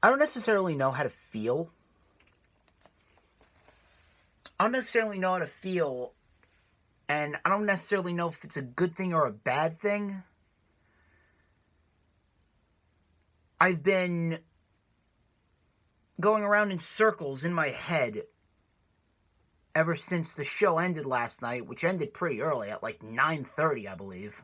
I don't necessarily know how to feel. I don't necessarily know how to feel, and I don't necessarily know if it's a good thing or a bad thing. I've been going around in circles in my head ever since the show ended last night, which ended pretty early at like 9:30, I believe.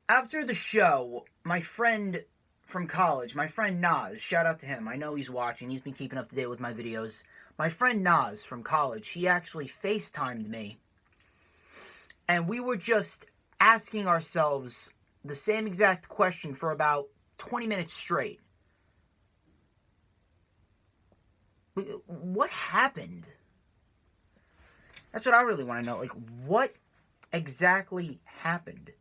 After the show, my friend from college, my friend Naz, shout out to him. I know he's watching. He's been keeping up to date with my videos. My friend Naz from college, he actually FaceTimed me. And we were just asking ourselves the same exact question for about 20 minutes straight. What happened? That's what I really want to know. Like, what exactly happened?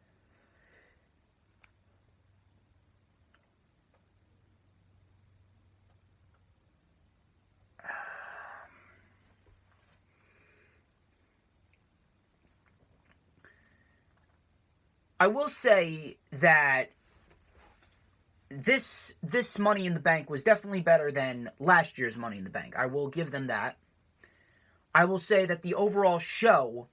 I will say that this Money in the Bank was definitely better than last year's Money in the Bank. I will give them that. I will say that the overall show,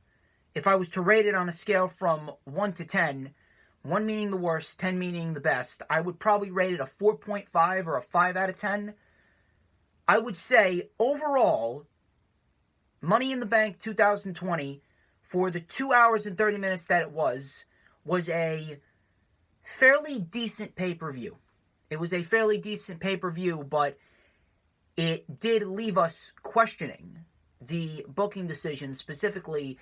if I was to rate it on a scale from 1 to 10, 1 meaning the worst, 10 meaning the best, I would probably rate it a 4.5 or a 5 out of 10. I would say, overall, Money in the Bank 2020, for the 2 hours and 30 minutes that it was a fairly decent pay-per-view. It was a fairly decent pay-per-view, but it did leave us questioning the booking decisions, specifically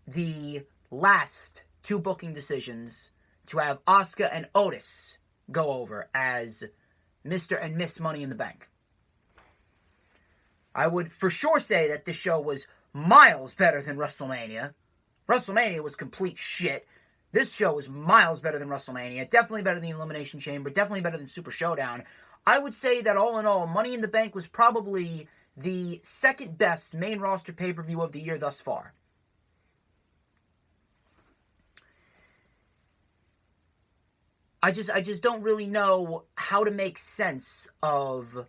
the last 2 booking decisions to have Asuka and Otis go over as Mr. and Miss Money in the Bank. I would for sure say that this show was miles better than WrestleMania. WrestleMania was complete shit. This show was miles better than WrestleMania. Definitely better than the Elimination Chamber. Definitely better than Super Showdown. I would say that all in all, Money in the Bank was probably the second best main roster pay-per-view of the year thus far. I just don't really know how to make sense of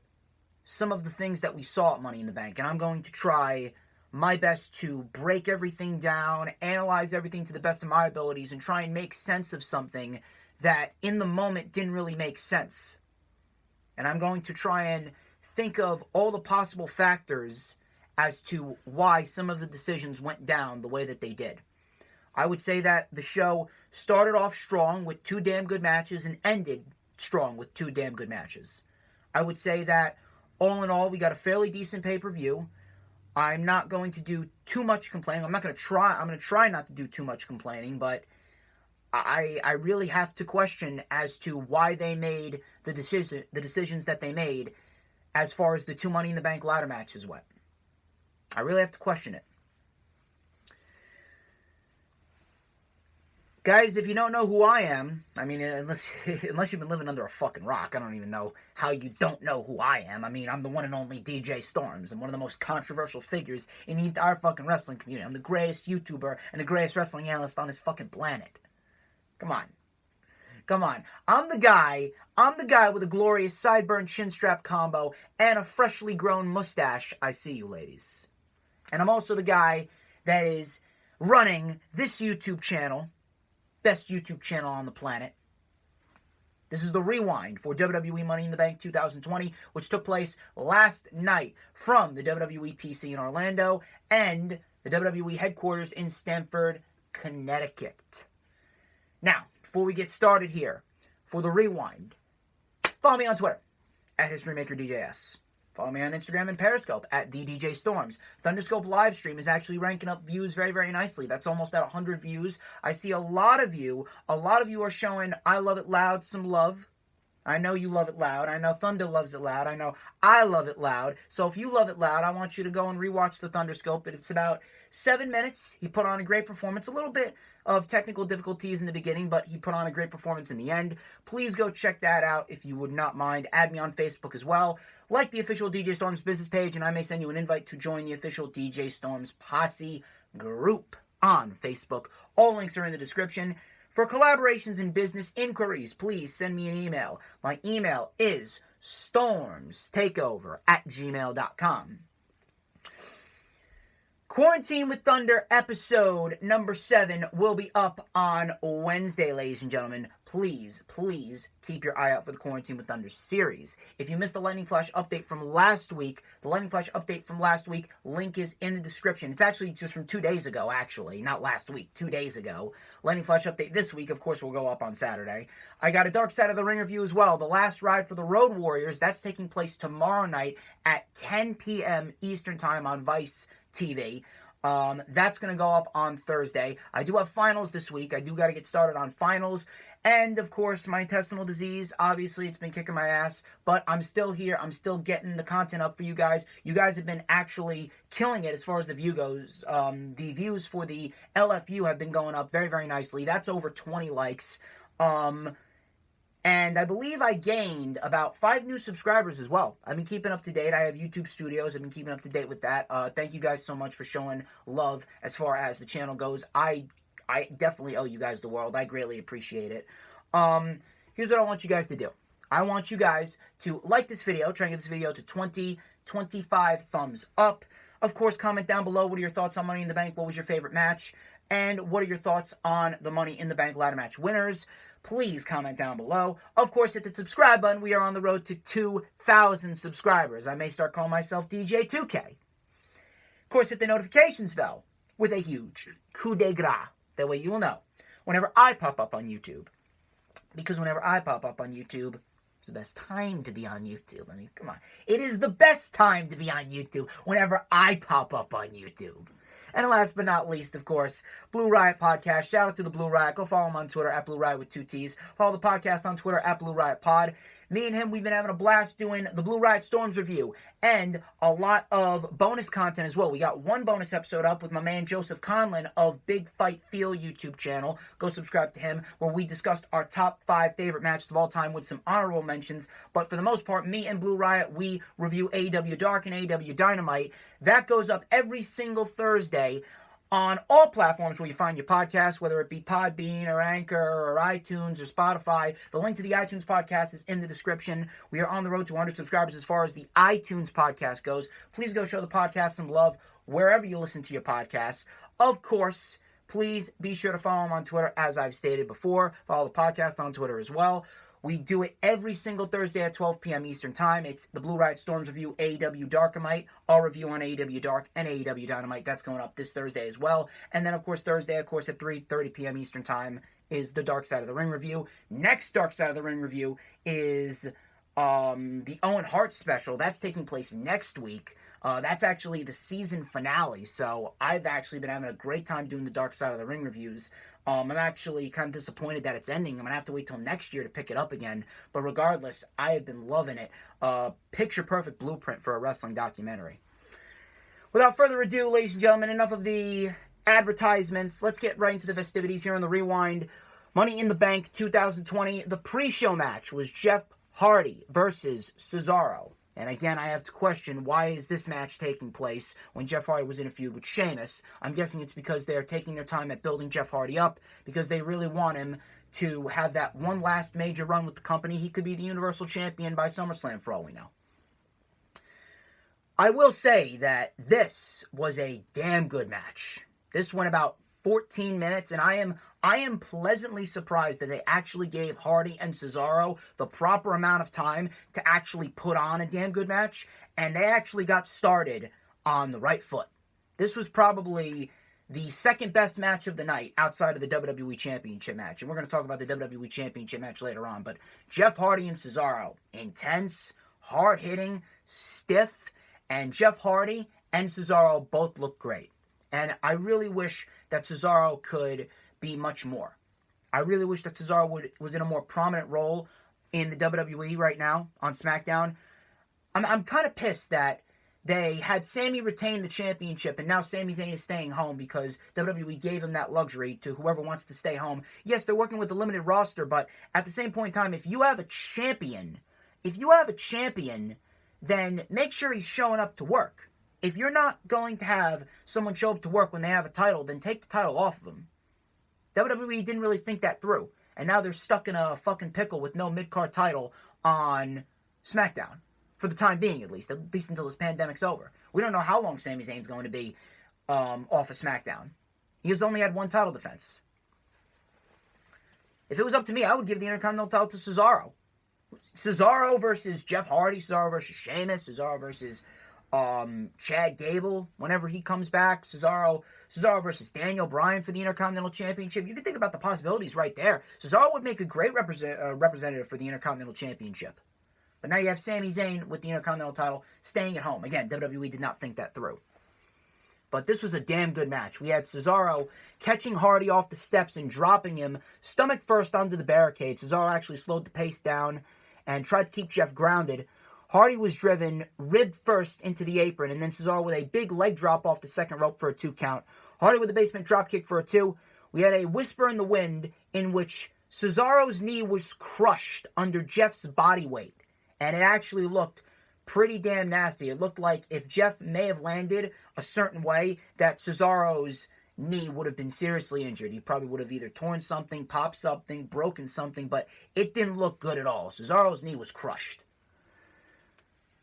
some of the things that we saw at Money in the Bank. And I'm going to try my best to break everything down, analyze everything to the best of my abilities, and try and make sense of something that in the moment didn't really make sense. And I'm going to try and think of all the possible factors as to why some of the decisions went down the way that they did. I would say that the show started off strong with 2 damn good matches and ended strong with 2 damn good matches. I would say that all in all, we got a fairly decent pay-per-view. I'm not going to do too much complaining. I'm going to try not to do too much complaining, but I really have to question as to why they made the decisions that they made as far as the 2 Money in the Bank ladder matches went. I really have to question it. Guys, if you don't know who I am, I mean, unless you've been living under a fucking rock, I don't even know how you don't know who I am. I mean, I'm the one and only DJ Storms. I'm one of the most controversial figures in the entire fucking wrestling community. I'm the greatest YouTuber and the greatest wrestling analyst on this fucking planet. Come on. I'm the guy with a glorious sideburn chin strap combo and a freshly grown mustache. I see you, ladies. And I'm also the guy that is running this YouTube channel, best YouTube channel on the planet. This is the rewind for WWE Money in the Bank 2020, which took place last night from the WWE PC in Orlando and the WWE Headquarters in Stamford, Connecticut. Now, before we get started here, for the rewind, follow me on Twitter, at HistoryMakerDJS. Follow me on Instagram and Periscope, at TheDJStorms. Thunderscope livestream is actually ranking up views very, very nicely. That's almost at 100 views. I see a lot of you are showing I Love It Loud some love. I know you love it loud. I know Thunder loves it loud. I know I love it loud. So if you love it loud, I want you to go and rewatch the Thunderscope. It's about 7 minutes. He put on a great performance. A little bit of technical difficulties in the beginning, but he put on a great performance in the end. Please go check that out if you would not mind. Add me on Facebook as well. Like the official DJ Storms business page, and I may send you an invite to join the official DJ Storms Posse group. on Facebook. All links are in the description. For collaborations and business inquiries, please send me an email. My email is StormsTakeOver@gmail.com. Quarantine with Thunder episode number 7 will be up on Wednesday, ladies and gentlemen. Please keep your eye out for the Quarantine with Thunder series. If you missed the Lightning Flash update from last week, link is in the description. It's actually just from 2 days ago, actually. Not last week, 2 days ago. Lightning Flash update this week, of course, will go up on Saturday. I got a Dark Side of the Ring review as well. The Last Ride for the Road Warriors, that's taking place tomorrow night at 10 p.m. Eastern Time on Vice TV. That's going to go up on Thursday. I do have finals this week. I do got to get started on finals. And, of course, my intestinal disease, obviously, it's been kicking my ass. But I'm still here. I'm still getting the content up for you guys. You guys have been actually killing it as far as the view goes. The views for the LFU have been going up very, very nicely. That's over 20 likes. And I believe I gained about 5 new subscribers as well. I've been keeping up to date. I have YouTube Studios. I've been keeping up to date with that. Thank you guys so much for showing love as far as the channel goes. I definitely owe you guys the world. I greatly appreciate it. Here's what I want you guys to do. I want you guys to like this video. Try and get this video to 25 thumbs up. Of course, comment down below. What are your thoughts on Money in the Bank? What was your favorite match? And what are your thoughts on the Money in the Bank ladder match winners? Please comment down below. Of course, hit the subscribe button. We are on the road to 2,000 subscribers. I may start calling myself DJ 2K. Of course, hit the notifications bell with a huge coup de grace. That way you will know whenever I pop up on YouTube. Because whenever I pop up on YouTube, it's the best time to be on YouTube. I mean, come on. It is the best time to be on YouTube whenever I pop up on YouTube. And last but not least, of course, Blue Riot Podcast. Shout out to the Blue Riot. Go follow him on Twitter at Blue Riot with 2 T's. Follow the podcast on Twitter at Blue Riot Pod. Me and him, we've been having a blast doing the Blue Riot Storms review and a lot of bonus content as well. We got one bonus episode up with my man Joseph Conlon of Big Fight Feel YouTube channel. Go subscribe to him, where we discussed our top 5 favorite matches of all time with some honorable mentions. But for the most part, me and Blue Riot, we review AEW Dark and AEW Dynamite. That goes up every single Thursday on all platforms where you find your podcast, whether it be Podbean or Anchor or iTunes or Spotify. The link to the iTunes podcast is in the description. We are on the road to 100 subscribers as far as the iTunes podcast goes. Please go show the podcast some love wherever you listen to your podcasts. Of course, please be sure to follow him on Twitter, as I've stated before. Follow the podcast on Twitter as well. We do it every single Thursday at 12 p.m. Eastern Time. It's the Blue Riot Storms review, AEW Darkmite, our review on AEW Dark and AEW Dynamite. That's going up this Thursday as well. And then, of course, Thursday, of course, at 3:30 p.m. Eastern Time is the Dark Side of the Ring review. Next Dark Side of the Ring review is the Owen Hart special. That's taking place next week. That's actually the season finale. So I've actually been having a great time doing the Dark Side of the Ring reviews. I'm actually kind of disappointed that it's ending. I'm going to have to wait till next year to pick it up again. But regardless, I have been loving it. Picture-perfect blueprint for a wrestling documentary. Without further ado, ladies and gentlemen, enough of the advertisements. Let's get right into the festivities here on the Rewind. Money in the Bank 2020. The pre-show match was Jeff Hardy versus Cesaro. And again, I have to question, why is this match taking place when Jeff Hardy was in a feud with Sheamus? I'm guessing it's because they're taking their time at building Jeff Hardy up, because they really want him to have that one last major run with the company. He could be the Universal Champion by SummerSlam, for all we know. I will say that this was a damn good match. This went about 14 minutes, and I am pleasantly surprised that they actually gave Hardy and Cesaro the proper amount of time to actually put on a damn good match, and they actually got started on the right foot. This was probably the second best match of the night outside of the WWE Championship match, and we're going to talk about the WWE Championship match later on, but Jeff Hardy and Cesaro, intense, hard-hitting, stiff, and Jeff Hardy and Cesaro both look great. And I really wish that Cesaro could be much more. I really wish that Cesaro was in a more prominent role in the WWE right now on SmackDown. I'm kind of pissed that they had Sami retain the championship, and now Sami Zayn is staying home because WWE gave him that luxury to whoever wants to stay home. Yes, they're working with a limited roster, but at the same point in time, if you have a champion, then make sure he's showing up to work. If you're not going to have someone show up to work when they have a title, then take the title off of them. WWE didn't really think that through. And now they're stuck in a fucking pickle with no mid-card title on SmackDown. For the time being, at least until this pandemic's over. We don't know how long Sami Zayn's going to be off of SmackDown. He has only had one title defense. If it was up to me, I would give the Intercontinental title to Cesaro. Cesaro versus Jeff Hardy, Cesaro versus Sheamus, Cesaro versus Chad Gable whenever he comes back, Cesaro versus Daniel Bryan for the Intercontinental Championship. You can think about the possibilities right there. Cesaro would make a great representative for the Intercontinental Championship. But now you have Sami Zayn with the Intercontinental title staying at home. Again, WWE did not think that through. But this was a damn good match. We had Cesaro catching Hardy off the steps and dropping him stomach first onto the barricade. Cesaro actually slowed the pace down and tried to keep Jeff grounded. Hardy was driven rib first into the apron, and then Cesaro with a big leg drop off the second rope for a 2 count. Hardy with a basement dropkick for a 2. We had a whisper in the wind in which Cesaro's knee was crushed under Jeff's body weight, and it actually looked pretty damn nasty. It looked like if Jeff may have landed a certain way, that Cesaro's knee would have been seriously injured. He probably would have either torn something, popped something, broken something, but it didn't look good at all. Cesaro's knee was crushed.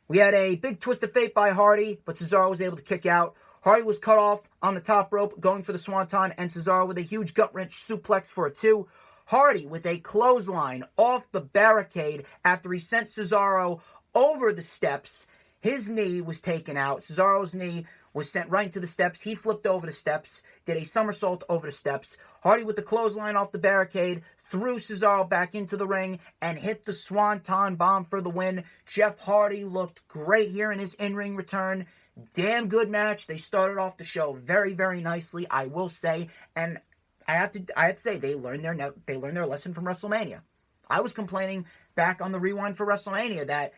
We had a big twist of fate by Hardy, but Cesaro was able to kick out. Hardy was cut off on the top rope, going for the swanton, and Cesaro with a huge gut-wrench suplex for a 2. Hardy with a clothesline off the barricade after he sent Cesaro over the steps. His knee was taken out. Cesaro's knee was sent right into the steps. He flipped over the steps, did a somersault over the steps. Hardy with the clothesline off the barricade, threw Cesaro back into the ring, and hit the Swanton Bomb for the win. Jeff Hardy looked great here in his in-ring return. Damn good match. They started off the show very, very nicely, I will say. And I have to say, they learned their lesson from WrestleMania. I was complaining back on the Rewind for WrestleMania that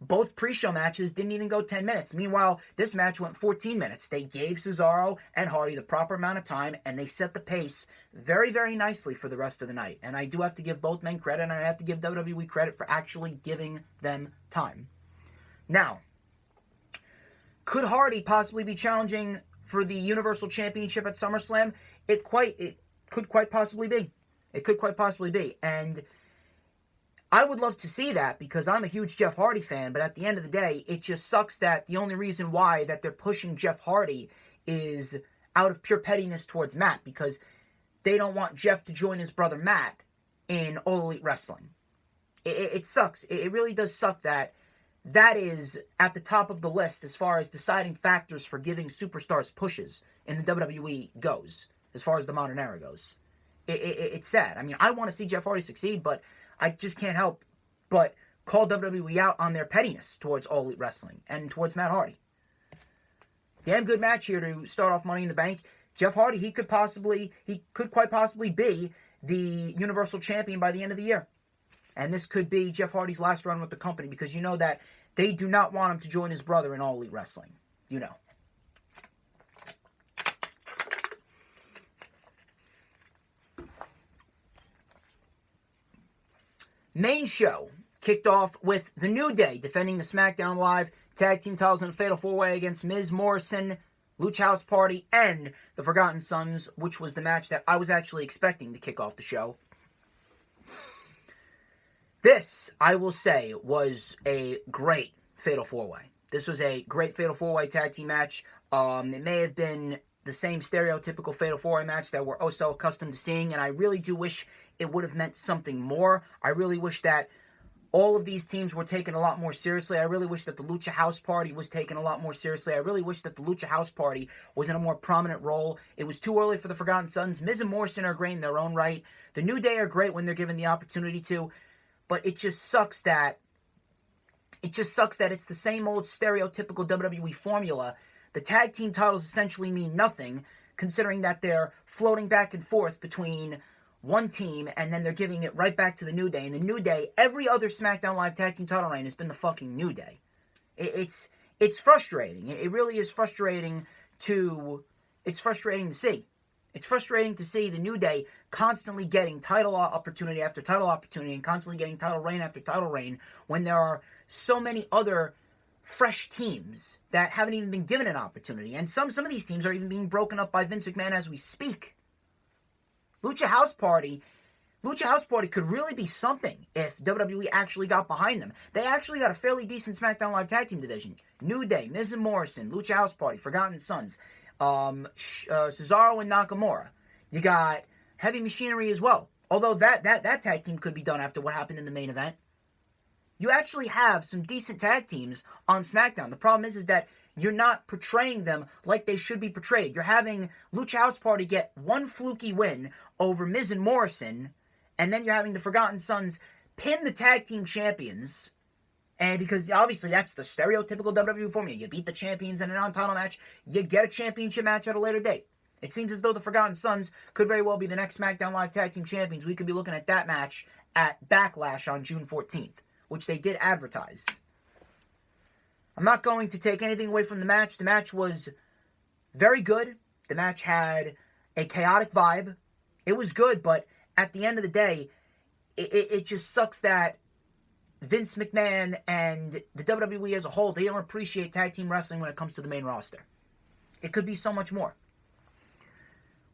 both pre-show matches didn't even go 10 minutes. Meanwhile, this match went 14 minutes. They gave Cesaro and Hardy the proper amount of time, and they set the pace very, very nicely for the rest of the night. And I do have to give both men credit, and I have to give WWE credit for actually giving them time. Now, could Hardy possibly be challenging for the Universal Championship at SummerSlam? It could quite possibly be. It could quite possibly be. And I would love to see that because I'm a huge Jeff Hardy fan, but at the end of the day, it just sucks that the only reason why that they're pushing Jeff Hardy is out of pure pettiness towards Matt, because they don't want Jeff to join his brother Matt in All Elite Wrestling. It sucks. It really does suck that that is at the top of the list as far as deciding factors for giving superstars pushes in the WWE goes, as far as the modern era goes. It's sad. I mean, I want to see Jeff Hardy succeed, but I just can't help but call WWE out on their pettiness towards All Elite Wrestling and towards Matt Hardy. Damn good match here to start off Money in the Bank. Jeff Hardy, he could quite possibly be the Universal Champion by the end of the year. And this could be Jeff Hardy's last run with the company, because you know that they do not want him to join his brother in All Elite Wrestling. You know. Main show kicked off with The New Day defending the SmackDown Live Tag Team titles in a Fatal 4-Way against Miz, Morrison, Lucha House Party, and the Forgotten Sons, which was the match that I was actually expecting to kick off the show. This, I will say, was a great Fatal 4-Way. This was a great Fatal 4-Way tag team match. It may have been the same stereotypical Fatal 4-Way match that we're oh so accustomed to seeing, and I really do wish it would have meant something more. I really wish that all of these teams were taken a lot more seriously. I really wish that the Lucha House Party was taken a lot more seriously. I really wish that the Lucha House Party was in a more prominent role. It was too early for the Forgotten Sons. Miz and Morrison are great in their own right. The New Day are great when they're given the opportunity to. But it just sucks that it's the same old stereotypical WWE formula. The tag team titles essentially mean nothing, considering that they're floating back and forth between one team, and then they're giving it right back to the New Day. And the New Day, every other SmackDown Live tag team title reign has been the fucking New Day. It's frustrating. It really is frustrating to see. It's frustrating to see the New Day constantly getting title opportunity after title opportunity and constantly getting title reign after title reign when there are so many other fresh teams that haven't even been given an opportunity. And some of these teams are even being broken up by Vince McMahon as we speak. Lucha House Party could really be something if WWE actually got behind them. They actually got a fairly decent SmackDown Live Tag Team division. New Day, Miz and Morrison, Lucha House Party, Forgotten Sons, Cesaro and Nakamura. You got Heavy Machinery as well. Although that tag team could be done after what happened in the main event. You actually have some decent tag teams on SmackDown. The problem is that you're not portraying them like they should be portrayed. You're having Lucha House Party get one fluky win over Miz and Morrison, and then you're having the Forgotten Sons pin the tag team champions. And because obviously that's the stereotypical WWE formula. You beat the champions in a non-title match, you get a championship match at a later date. It seems as though the Forgotten Sons could very well be the next SmackDown Live Tag Team Champions. We could be looking at that match at Backlash on June 14th, which they did advertise. I'm not going to take anything away from the match. The match was very good. The match had a chaotic vibe. It was good, but at the end of the day, it just sucks that Vince McMahon and the WWE as a whole, they don't appreciate tag team wrestling when it comes to the main roster. It could be so much more.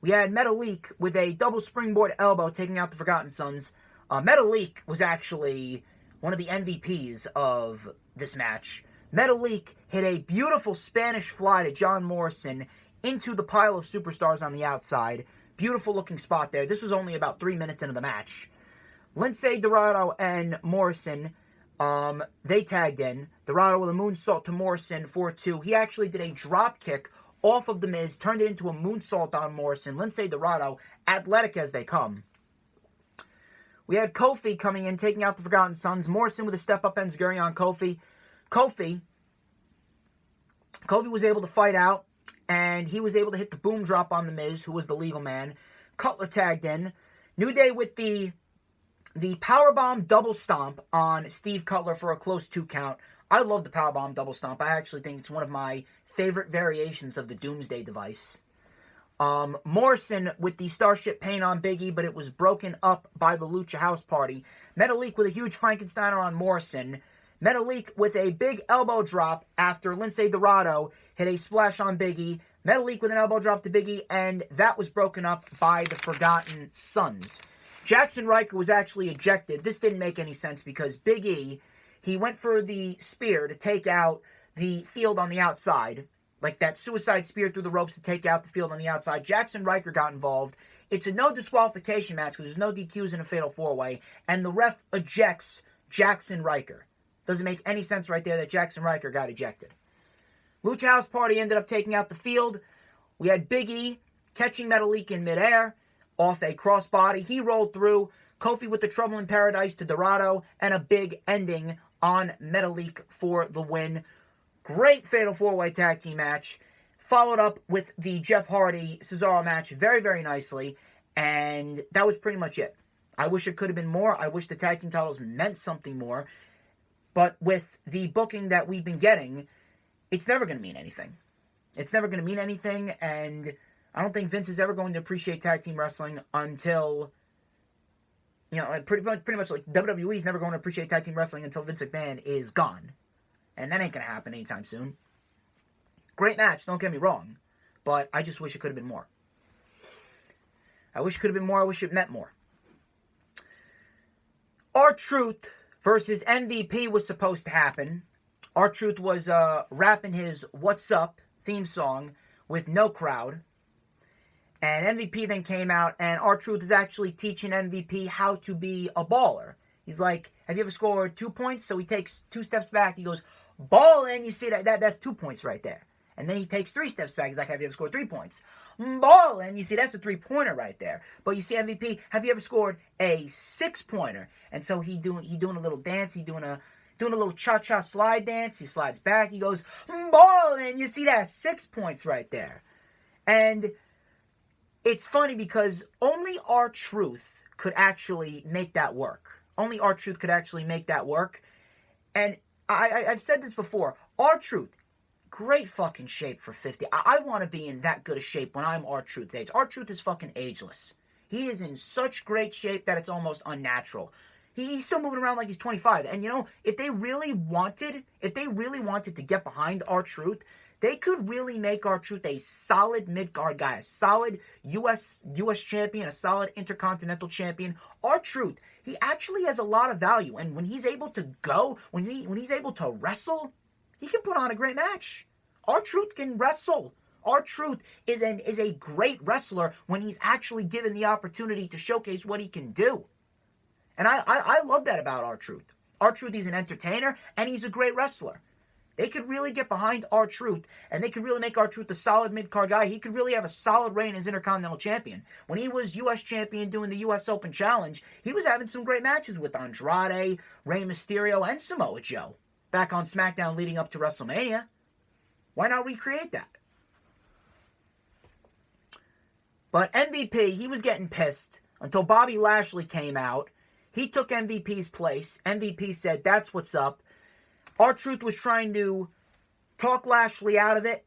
We had Metalik with a double springboard elbow taking out the Forgotten Sons. Metalik was actually one of the MVPs of this match. Metalik hit a beautiful Spanish fly to John Morrison into the pile of superstars on the outside. Beautiful looking spot there. This was only about 3 minutes into the match. Lince Dorado and Morrison, they tagged in. Dorado with a moonsault to Morrison for 2. He actually did a drop kick off of The Miz, turned it into a moonsault on Morrison. Lince Dorado, athletic as they come. We had Kofi coming in, taking out the Forgotten Sons. Morrison with a step-up enziguri on Kofi. Kofi was able to fight out, and he was able to hit the boom drop on The Miz, who was the legal man. Cutler tagged in. New Day with the powerbomb double stomp on Steve Cutler for a close 2 count. I love the powerbomb double stomp. I actually think it's one of my favorite variations of the Doomsday device. Morrison with the Starship Pain on Big E, but it was broken up by the Lucha House Party. Metalik with a huge Frankensteiner on Morrison. Metalik with a big elbow drop after Lince Dorado hit a splash on Big E. Metalik with an elbow drop to Big E, and that was broken up by the Forgotten Sons. Jackson Riker was actually ejected. This didn't make any sense because Big E, he went for the spear to take out the Field on the outside, like that suicide spear through the ropes to take out the Field on the outside. Jackson Riker got involved. It's a no disqualification match because there's no DQs in a fatal 4-way, and the ref ejects Jackson Riker. Doesn't make any sense right there that Jackson Riker got ejected. Lucha House Party ended up taking out the Field. We had Big E catching Metalik in midair off a crossbody. He rolled through. Kofi with the Trouble in Paradise to Dorado, and a big ending on Metalik for the win. Great Fatal 4-Way Tag Team match. Followed up with the Jeff Hardy-Cesaro match very, very nicely. And that was pretty much it. I wish it could have been more. I wish the tag team titles meant something more. But with the booking that we've been getting, it's never going to mean anything. It's never going to mean anything, and I don't think Vince is ever going to appreciate tag team wrestling until, pretty much like WWE is never going to appreciate tag team wrestling until Vince McMahon is gone. And that ain't going to happen anytime soon. Great match, don't get me wrong, but I just wish it could have been more. I wish it could have been more. I wish it meant more. RTruth versus MVP was supposed to happen. RTruth was rapping his What's Up theme song with no crowd. And MVP then came out, and RTruth is actually teaching MVP how to be a baller. He's like, have you ever scored 2 points? So he takes 2 steps back. He goes, ballin'. You see that's 2 points right there. And then he takes 3 steps back. He's like, have you ever scored 3 points? Ballin'. You see, that's a 3-pointer right there. But you see, MVP, have you ever scored a 6-pointer? And so he doing a little dance. He doing a little cha-cha slide dance. He slides back. He goes, ballin'. You see, that's 6 points right there. And it's funny because only RTruth could actually make that work. Only RTruth could actually make that work. And I've said this before. RTruth, great fucking shape for 50. I want to be in that good a shape when I'm RTruth's age. RTruth is fucking ageless. He is in such great shape that it's almost unnatural. He's still moving around like he's 25. And you know, if they really wanted to get behind RTruth, they could really make RTruth a solid mid-card guy, a solid US champion, a solid Intercontinental champion. RTruth, he actually has a lot of value, and when he's able to go, when he's able to wrestle, he can put on a great match. RTruth can wrestle. RTruth is a great wrestler when he's actually given the opportunity to showcase what he can do. And I love that about RTruth. RTruth, he's an entertainer, and he's a great wrestler. They could really get behind RTruth, and they could really make RTruth a solid mid-card guy. He could really have a solid reign as Intercontinental Champion. When he was U.S. Champion doing the U.S. Open Challenge, he was having some great matches with Andrade, Rey Mysterio, and Samoa Joe back on SmackDown leading up to WrestleMania. Why not recreate that? But MVP, he was getting pissed until Bobby Lashley came out. He took MVP's place. MVP said, "That's what's up." RTruth was trying to talk Lashley out of it,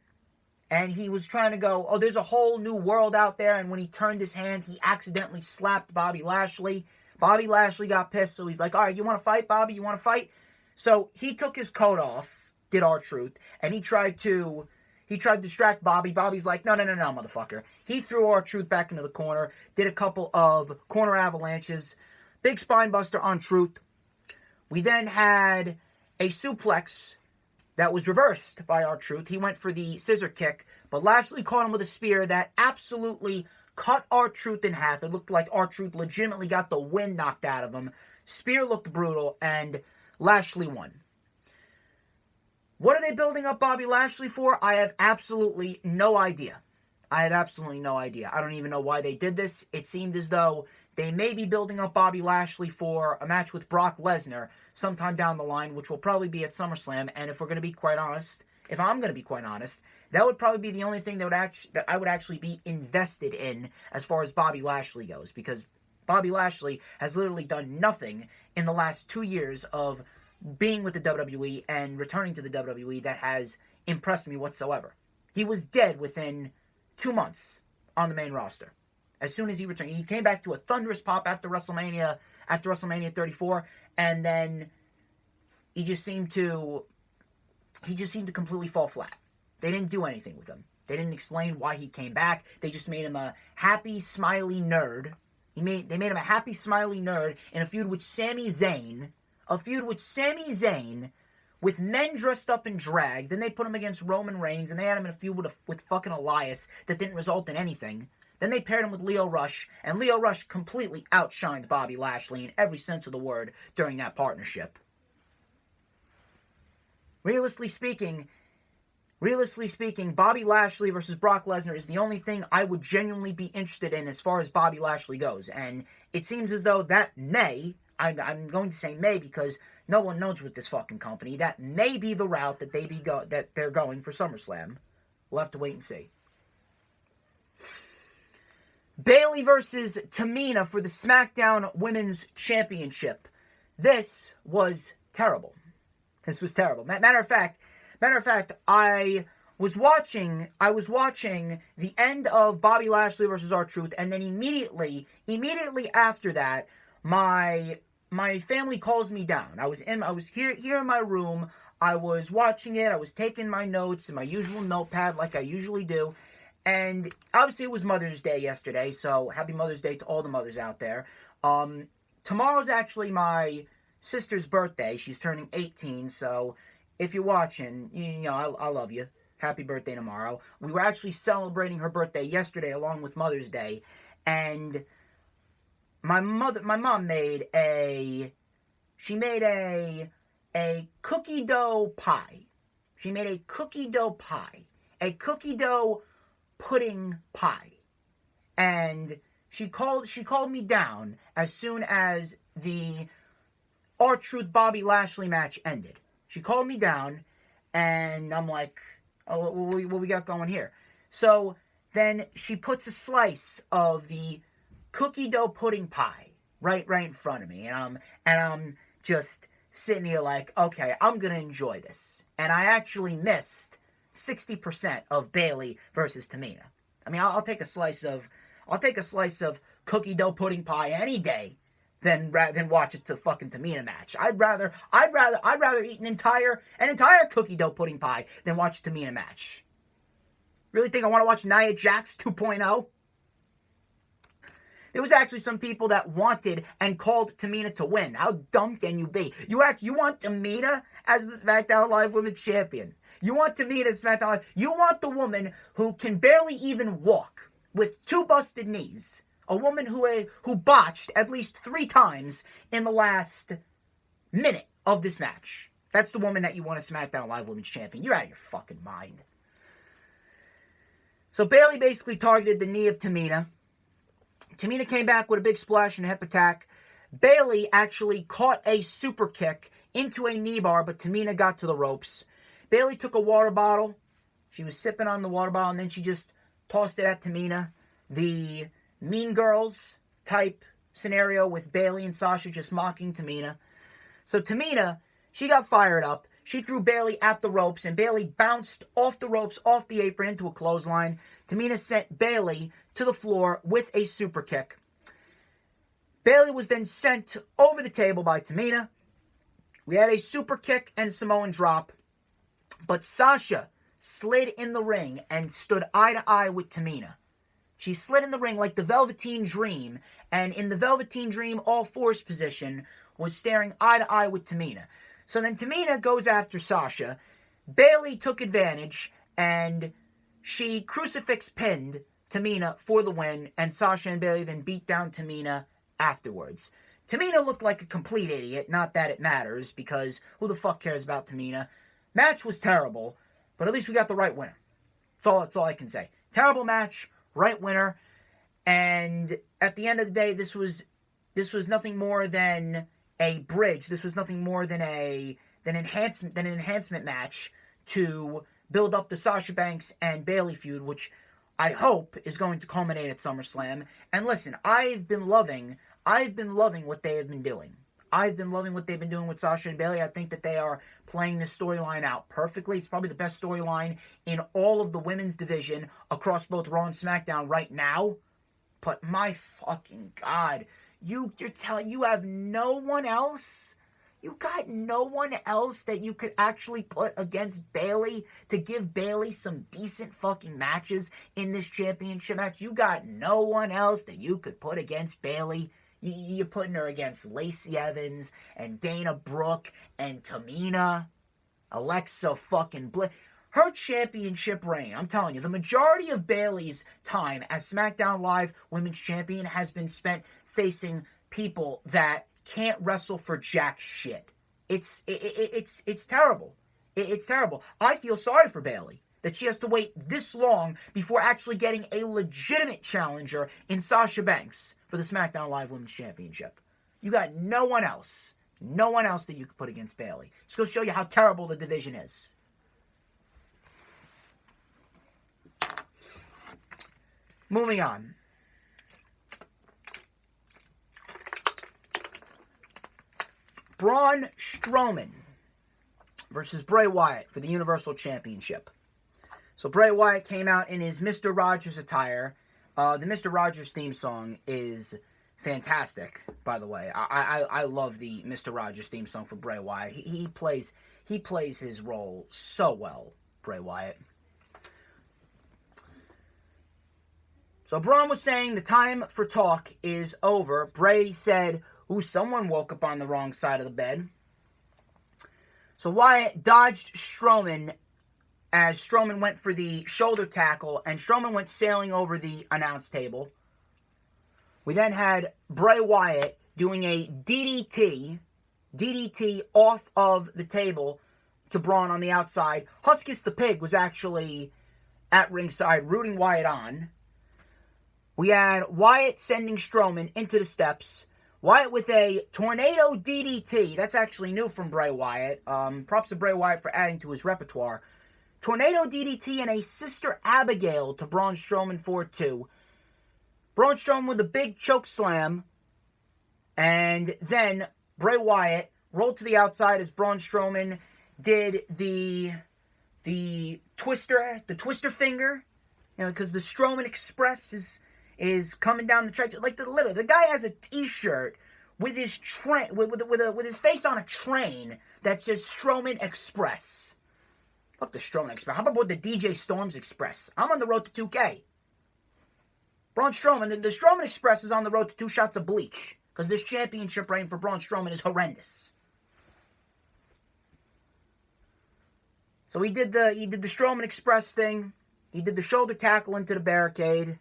and he was trying to go, "Oh, there's a whole new world out there," and when he turned his hand, he accidentally slapped Bobby Lashley. Bobby Lashley got pissed, so he's like, "All right, you want to fight, Bobby? You want to fight?" So he took his coat off, did RTruth, and he tried to distract Bobby. Bobby's like, no, motherfucker. He threw RTruth back into the corner, did a couple of corner avalanches, big spine buster on Truth. We then had a suplex that was reversed by RTruth. He went for the scissor kick, but Lashley caught him with a spear that absolutely cut RTruth in half. It looked like RTruth legitimately got the wind knocked out of him. Spear looked brutal, and Lashley won. What are they building up Bobby Lashley for? I have absolutely no idea. I don't even know why they did this. It seemed as though they may be building up Bobby Lashley for a match with Brock Lesnar sometime down the line, which will probably be at SummerSlam. And if I'm going to be quite honest, that would probably be the only thing that I would actually be invested in as far as Bobby Lashley goes, because Bobby Lashley has literally done nothing in the last 2 years of being with the WWE and returning to the WWE that has impressed me whatsoever. He was dead within 2 months on the main roster. As soon as he returned, he came back to a thunderous pop after WrestleMania 34, and then he just seemed to completely fall flat. They didn't do anything with him. They didn't explain why he came back. They just made him a happy, smiley nerd. They made him a happy, smiley nerd in a feud with Sami Zayn. With men dressed up in drag. Then they put him against Roman Reigns, and they had him in a feud with fucking Elias that didn't result in anything. Then they paired him with Lio Rush, and Lio Rush completely outshined Bobby Lashley in every sense of the word during that partnership. Realistically speaking, Bobby Lashley versus Brock Lesnar is the only thing I would genuinely be interested in as far as Bobby Lashley goes. And it seems as though that may, I'm going to say may because no one knows with this fucking company, that may be the route that they're going for SummerSlam. We'll have to wait and see. Bayley versus Tamina for the SmackDown Women's Championship. This was terrible. Matter of fact, I was watching the end of Bobby Lashley versus RTruth, and then immediately after that, my family calls me down. I was here in my room. I was watching it. I was taking my notes in my usual notepad like I usually do. And obviously it was Mother's Day yesterday, so happy Mother's Day to all the mothers out there. Tomorrow's actually my sister's birthday. She's turning 18, so if you're watching, you know, I love you. Happy birthday tomorrow. We were actually celebrating her birthday yesterday along with Mother's Day, and my mom made a cookie dough pie. She made a cookie dough pudding pie. And she called me down as soon as the RTruth Bobby Lashley match ended. She called me down, and I'm like, oh, what we got going here? So then she puts a slice of the cookie dough pudding pie right in front of me, and I'm just sitting here like, okay, I'm gonna enjoy this. And I actually missed 60% of Bayley versus Tamina. I mean, I'll take a slice of cookie dough pudding pie any day than watch a fucking Tamina match. I'd rather eat an entire cookie dough pudding pie than watch a Tamina match. Really think I want to watch Nia Jax 2.0? There was actually some people that wanted and called Tamina to win. How dumb can you be? You want Tamina as the SmackDown Live Women's Champion. You want Tamina as SmackDown Live. You want the woman who can barely even walk with 2 busted knees. A woman who botched at least 3 times in the last minute of this match. That's the woman that you want as SmackDown Live Women's Champion. You're out of your fucking mind. So Bayley basically targeted the knee of Tamina. Tamina came back with a big splash and a hip attack. Bayley actually caught a super kick into a knee bar, but Tamina got to the ropes. Bayley took a water bottle. She was sipping on the water bottle, and then she just tossed it at Tamina. The Mean Girls type scenario with Bayley and Sasha just mocking Tamina. So Tamina, she got fired up. She threw Bayley at the ropes, and Bayley bounced off the ropes, off the apron, into a clothesline. Tamina sent Bayley to the floor with a super kick. Bayley was then sent over the table by Tamina. We had a super kick and Samoan drop, but Sasha slid in the ring and stood eye to eye with Tamina. She slid in the ring like the Velveteen Dream, and in the Velveteen Dream all fours position was staring eye to eye with Tamina. So then Tamina goes after Sasha. Bayley took advantage, and she crucifix pinned Tamina for the win, and Sasha and Bayley then beat down Tamina afterwards. Tamina looked like a complete idiot, not that it matters, because who the fuck cares about Tamina? Match was terrible, but at least we got the right winner. That's all I can say. Terrible match, right winner, and at the end of the day, this was nothing more than a bridge. This was nothing more than an enhancement match to build up the Sasha Banks and Bayley feud, which I hope is going to culminate at SummerSlam. And listen, I've been loving what they have been doing. I've been loving what they've been doing with Sasha and Bayley. I think that they are playing this storyline out perfectly. It's probably the best storyline in all of the women's division across both Raw and SmackDown right now. But my fucking God, you're telling you have no one else? You got no one else that you could actually put against Bayley to give Bayley some decent fucking matches in this championship match? You got no one else that you could put against Bayley? You're putting her against Lacey Evans and Dana Brooke and Tamina, Alexa fucking Bliss. Her championship reign, I'm telling you, the majority of Bayley's time as SmackDown Live Women's Champion has been spent facing people that can't wrestle for jack shit. It's terrible. It's terrible. I feel sorry for Bayley that she has to wait this long before actually getting a legitimate challenger in Sasha Banks for the SmackDown Live Women's Championship. You got no one else that you could put against Bayley. Just goes to show you how terrible the division is. Moving on. Braun Strowman versus Bray Wyatt for the Universal Championship. So Bray Wyatt came out in his Mr. Rogers attire. The Mr. Rogers theme song is fantastic, by the way. I love the Mr. Rogers theme song for Bray Wyatt. He plays his role so well, Bray Wyatt. So Braun was saying the time for talk is over. Bray said, someone woke up on the wrong side of the bed. So Wyatt dodged Strowman as Strowman went for the shoulder tackle, and Strowman went sailing over the announce table. We then had Bray Wyatt doing a DDT off of the table to Braun on the outside. Huskus the Pig was actually at ringside rooting Wyatt on. We had Wyatt sending Strowman into the steps. Wyatt with a tornado DDT. That's actually new from Bray Wyatt. Props to Bray Wyatt for adding to his repertoire. Tornado DDT and a Sister Abigail to Braun Strowman for 2. Braun Strowman with a big choke slam. And then Bray Wyatt rolled to the outside as Braun Strowman did the twister finger. You know, because the Strowman Express is coming down the track. Like the guy has a t-shirt with his with his face on a train that says Strowman Express. Fuck the Strowman Express. How about the DJ Storms Express? I'm on the road to 2K. Braun Strowman, the Strowman Express is on the road to 2 shots of bleach. Because this championship reign for Braun Strowman is horrendous. So he did the Strowman Express thing. He did the shoulder tackle into the barricade.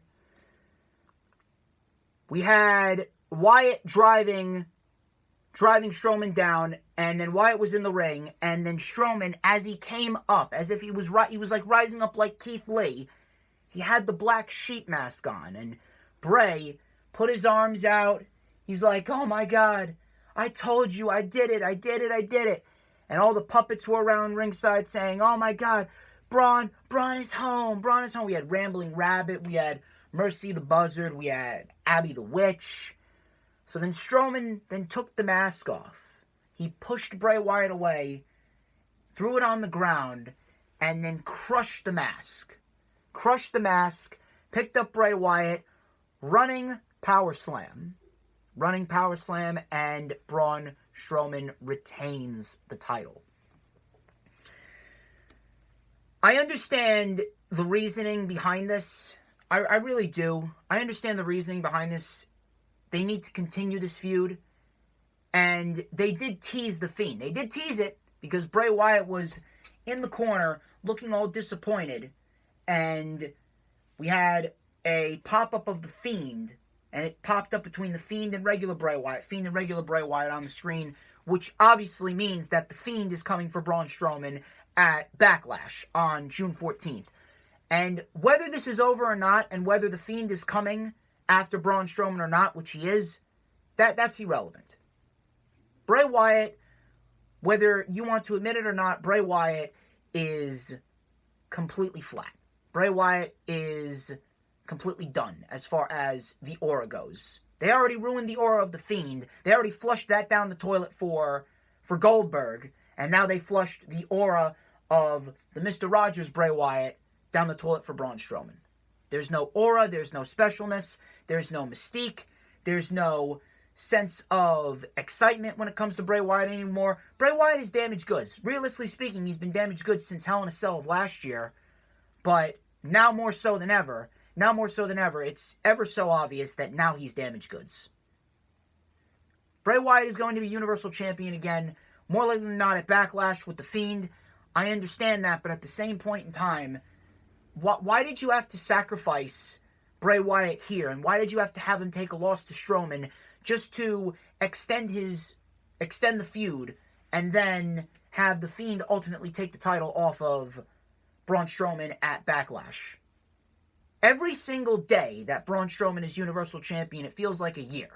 We had Wyatt driving Strowman down, and then Wyatt was in the ring, and then Strowman, as he came up, as if he was like rising up like Keith Lee, he had the black sheep mask on, and Bray put his arms out. He's like, "Oh my God, I told you, I did it, I did it, I did it." And all the puppets were around ringside saying, "Oh my God, Braun is home, Braun is home." We had Rambling Rabbit, we had Mercy the Buzzard, we had Abby the Witch. So then Strowman then took the mask off. He pushed Bray Wyatt away, threw it on the ground, and then crushed the mask. Crushed the mask, picked up Bray Wyatt, running power slam, and Braun Strowman retains the title. I understand the reasoning behind this. I really do. I understand the reasoning behind this. They need to continue this feud. And they did tease the Fiend. They did tease it because Bray Wyatt was in the corner looking all disappointed. And we had a pop-up of the Fiend. And it popped up between the Fiend and regular Bray Wyatt. Fiend and regular Bray Wyatt on the screen. Which obviously means that the Fiend is coming for Braun Strowman at Backlash on June 14th. And whether this is over or not, and whether the Fiend is coming after Braun Strowman or not, which he is, that's irrelevant. Bray Wyatt, whether you want to admit it or not, Bray Wyatt is completely flat. Bray Wyatt is completely done as far as the aura goes. They already ruined the aura of the Fiend. They already flushed that down the toilet for Goldberg. And now they flushed the aura of the Mr. Rogers Bray Wyatt down the toilet for Braun Strowman. There's no aura, there's no specialness, there's no mystique, there's no sense of excitement when it comes to Bray Wyatt anymore. Bray Wyatt is damaged goods. Realistically speaking, he's been damaged goods since Hell in a Cell of last year, but now more so than ever, it's ever so obvious that now he's damaged goods. Bray Wyatt is going to be Universal Champion again, more likely than not at Backlash with The Fiend. I understand that, but at the same point in time, why did you have to sacrifice Bray Wyatt here? And why did you have to have him take a loss to Strowman just to extend the feud and then have The Fiend ultimately take the title off of Braun Strowman at Backlash? Every single day that Braun Strowman is Universal Champion, it feels like a year.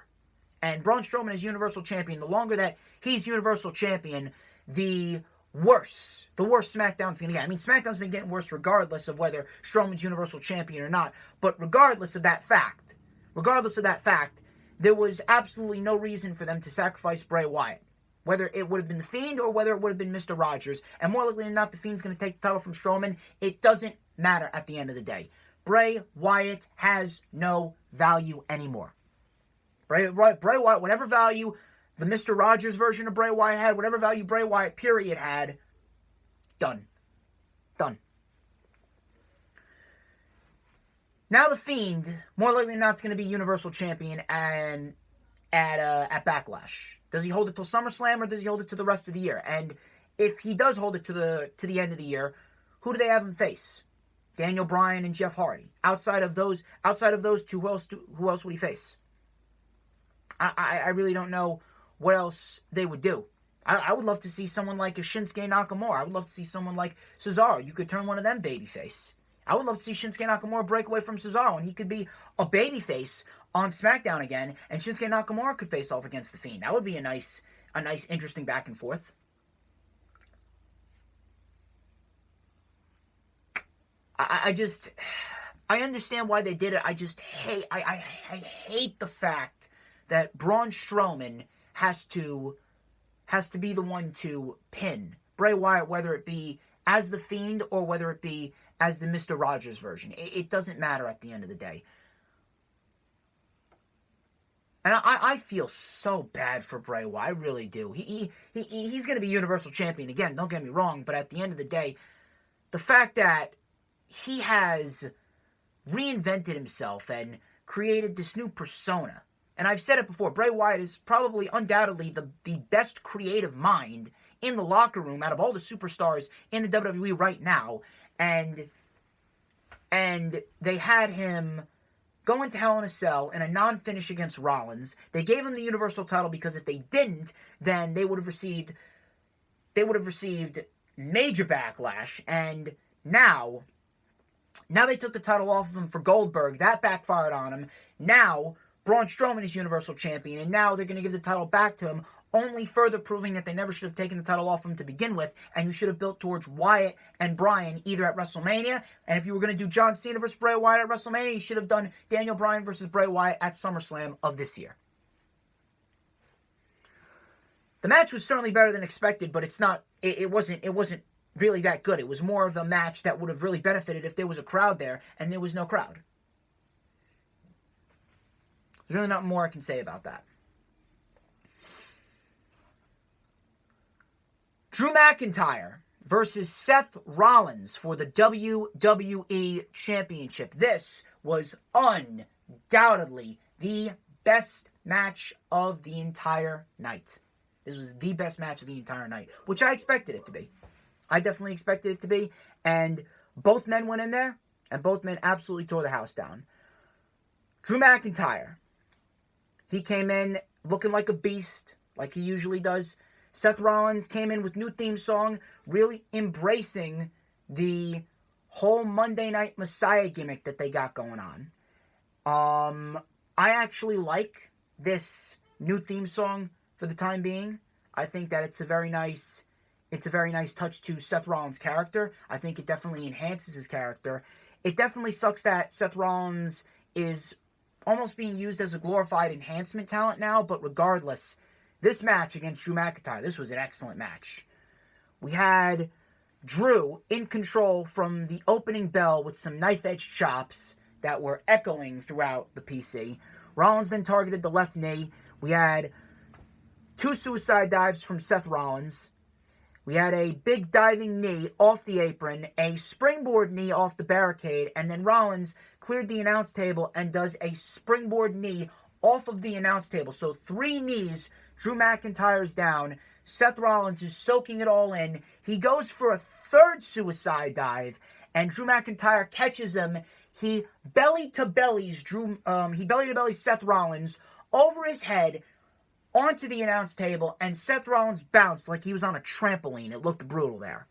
And Braun Strowman is Universal Champion. The longer that he's Universal Champion, the worse SmackDown's going to get. I mean, SmackDown's been getting worse regardless of whether Strowman's Universal Champion or not. But regardless of that fact, there was absolutely no reason for them to sacrifice Bray Wyatt. Whether it would have been The Fiend or whether it would have been Mr. Rogers. And more likely than not, The Fiend's going to take the title from Strowman. It doesn't matter at the end of the day. Bray Wyatt has no value anymore. Bray Wyatt, whatever value the Mr. Rogers version of Bray Wyatt had, whatever value Bray Wyatt period had, done. Now The Fiend, more likely than not, is going to be Universal Champion and at Backlash. Does he hold it till SummerSlam or does he hold it to the rest of the year? And if he does hold it to the end of the year, who do they have him face? Daniel Bryan and Jeff Hardy. Outside of those two, who else would he face? I really don't know what else they would do. I would love to see someone like a Shinsuke Nakamura. I would love to see someone like Cesaro. You could turn one of them babyface. I would love to see Shinsuke Nakamura break away from Cesaro, and he could be a babyface on SmackDown again, and Shinsuke Nakamura could face off against The Fiend. That would be a nice, interesting back and forth. I understand why they did it. I hate the fact that Braun Strowman has to be the one to pin Bray Wyatt, whether it be as The Fiend or whether it be as the Mr. Rogers version. It doesn't matter at the end of the day. And I feel so bad for Bray Wyatt. I really do. He's going to be Universal Champion again, don't get me wrong. But at the end of the day, the fact that he has reinvented himself and created this new persona. And I've said it before, Bray Wyatt is probably undoubtedly the best creative mind in the locker room out of all the superstars in the WWE right now. And they had him go into Hell in a Cell in a non-finish against Rollins. They gave him the Universal title because if they didn't, then they would have received major backlash. And now they took the title off of him for Goldberg. That backfired on him. Now Braun Strowman is Universal Champion, and now they're going to give the title back to him, only further proving that they never should have taken the title off him to begin with, and you should have built towards Wyatt and Bryan either at WrestleMania, and if you were going to do John Cena versus Bray Wyatt at WrestleMania, you should have done Daniel Bryan versus Bray Wyatt at SummerSlam of this year. The match was certainly better than expected, but it wasn't really that good. It was more of a match that would have really benefited if there was a crowd there, and there was no crowd. There's really not more I can say about that. Drew McIntyre versus Seth Rollins for the WWE Championship. This was undoubtedly the best match of the entire night. This was the best match of the entire night, which I expected it to be. I definitely expected it to be, and both men went in there, and both men absolutely tore the house down. Drew McIntyre, he came in looking like a beast, like he usually does. Seth Rollins came in with new theme song, really embracing the whole Monday Night Messiah gimmick that they got going on. I actually like this new theme song for the time being. I think that it's a very nice touch to Seth Rollins' character. I think it definitely enhances his character. It definitely sucks that Seth Rollins is almost being used as a glorified enhancement talent now, but regardless, this match against Drew McIntyre, this was an excellent match. We had Drew in control from the opening bell with some knife-edge chops that were echoing throughout the PC. Rollins then targeted the left knee. We had 2 suicide dives from Seth Rollins. We had a big diving knee off the apron, a springboard knee off the barricade, and then Rollins cleared the announce table and does a springboard knee off of the announce table. So 3 knees, Drew McIntyre's down. Seth Rollins is soaking it all in. He goes for a 3rd suicide dive, and Drew McIntyre catches him. He belly to bellies Seth Rollins over his head onto the announce table, and Seth Rollins bounced like he was on a trampoline. It looked brutal there.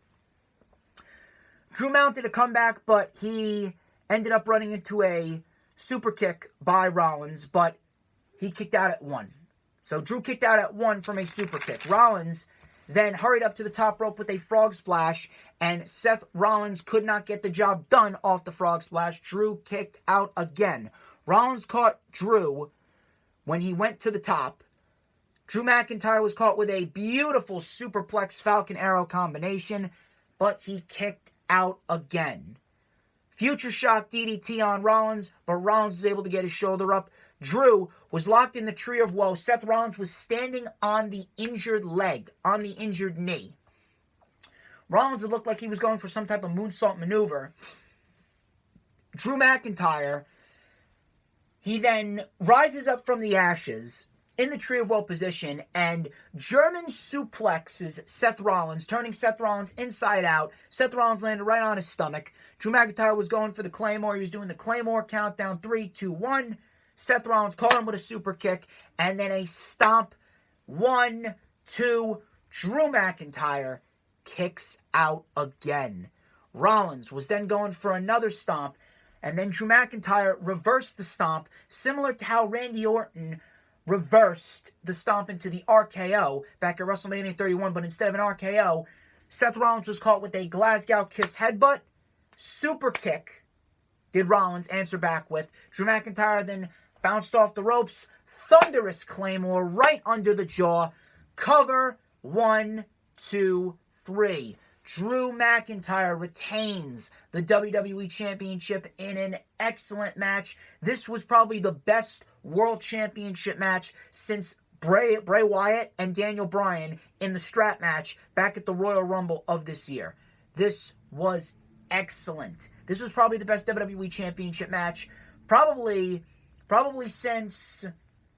Drew mounted a comeback, but he ended up running into a super kick by Rollins, but he kicked out at 1. So Drew kicked out at 1 from a super kick. Rollins then hurried up to the top rope with a frog splash, and Seth Rollins could not get the job done off the frog splash. Drew kicked out again. Rollins caught Drew when he went to the top. Drew McIntyre was caught with a beautiful superplex Falcon Arrow combination, but he kicked out again. Future Shock DDT on Rollins, but Rollins was able to get his shoulder up. Drew was locked in the Tree of Woe. Seth Rollins was standing on the injured leg, on the injured knee. Rollins, it looked like he was going for some type of moonsault maneuver. Drew McIntyre, he then rises up from the ashes in the Tree of Woe position and German suplexes Seth Rollins, turning Seth Rollins inside out. Seth Rollins landed right on his stomach. Drew McIntyre was going for the Claymore. He was doing the Claymore countdown, 3, 2, 1. Seth Rollins caught him with a super kick and then a stomp. 1, 2. Drew McIntyre kicks out again. Rollins was then going for another stomp, and then Drew McIntyre reversed the stomp, similar to how Randy Orton reversed the stomp into the RKO back at WrestleMania 31, but instead of an RKO, Seth Rollins was caught with a Glasgow Kiss headbutt. Super kick did Rollins answer back with. Drew McIntyre then bounced off the ropes. Thunderous Claymore right under the jaw. Cover. 1, 2, 3. Drew McIntyre retains the WWE Championship in an excellent match. This was probably the best World Championship match since Bray Wyatt and Daniel Bryan in the strap match back at the Royal Rumble of this year. This was excellent. This was probably the best WWE Championship match, probably since